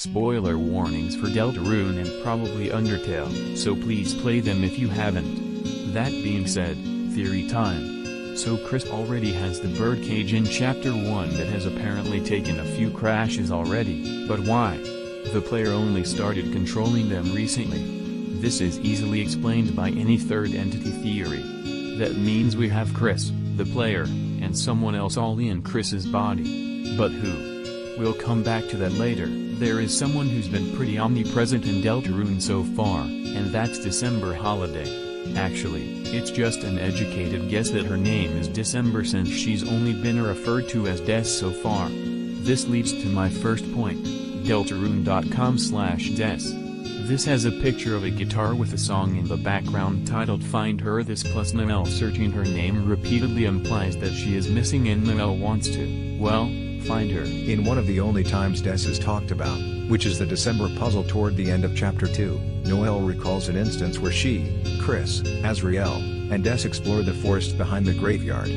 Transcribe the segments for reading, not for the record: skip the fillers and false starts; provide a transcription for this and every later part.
spoiler warnings for Deltarune and probably Undertale, so please play them if you haven't. That being said, theory time. So Chris already has the birdcage in Chapter 1 that has apparently taken a few crashes already, but why? The player only started controlling them recently. This is easily explained by any third entity theory. That means we have Chris, the player, and someone else all in Chris's body. But who? We'll come back to that later. There is someone who's been pretty omnipresent in Deltarune so far, and that's December Holiday. Actually, it's just an educated guess that her name is December since she's only been referred to as Des so far. This leads to my first point, Deltarune.com/Des. This has a picture of a guitar with a song in the background titled Find Her. This plus Noelle searching her name repeatedly implies that she is missing and Noelle wants to, well, find her. In one of the only times Des is talked about, which is the December puzzle toward the end of Chapter 2, Noelle recalls an instance where she, Chris, Azrael, and Des explore the forest behind the graveyard.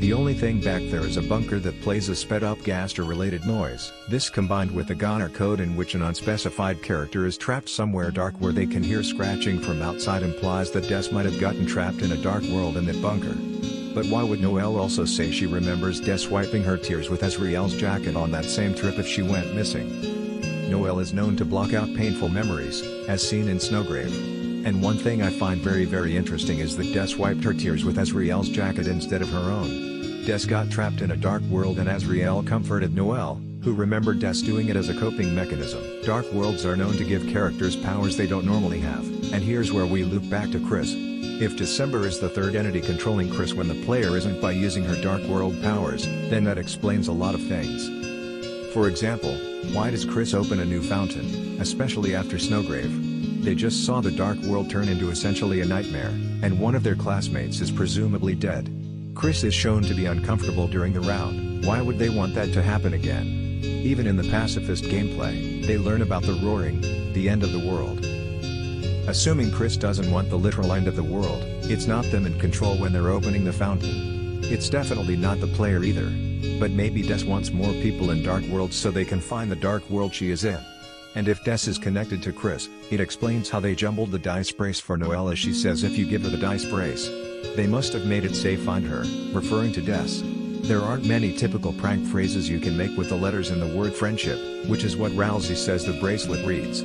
The only thing back there is a bunker that plays a sped-up Gaster-related noise. This combined with the Goner code in which an unspecified character is trapped somewhere dark where they can hear scratching from outside implies that Des might have gotten trapped in a dark world in that bunker. But why would Noelle also say she remembers Des wiping her tears with Azrael's jacket on that same trip if she went missing? Noelle is known to block out painful memories, as seen in Snowgrave. And one thing I find very interesting is that Des wiped her tears with Azrael's jacket instead of her own. Des got trapped in a dark world and Azrael comforted Noelle, who remembered Des doing it as a coping mechanism. Dark worlds are known to give characters powers they don't normally have, and here's where we loop back to Chris. If December is the third entity controlling Chris when the player isn't by using her dark world powers, then that explains a lot of things. For example, why does Chris open a new fountain, especially after Snowgrave? They just saw the dark world turn into essentially a nightmare, and one of their classmates is presumably dead. Chris is shown to be uncomfortable during the round. Why would they want that to happen again? Even in the pacifist gameplay, they learn about the roaring, the end of the world. Assuming Chris doesn't want the literal end of the world, it's not them in control when they're opening the fountain. It's definitely not the player either. But maybe Des wants more people in dark worlds so they can find the dark world she is in. And if Des is connected to Chris, it explains how they jumbled the dice brace for Noelle as she says if you give her the dice brace. They must have made it say find her, referring to Des. There aren't many typical prank phrases you can make with the letters in the word friendship, which is what Rousey says the bracelet reads.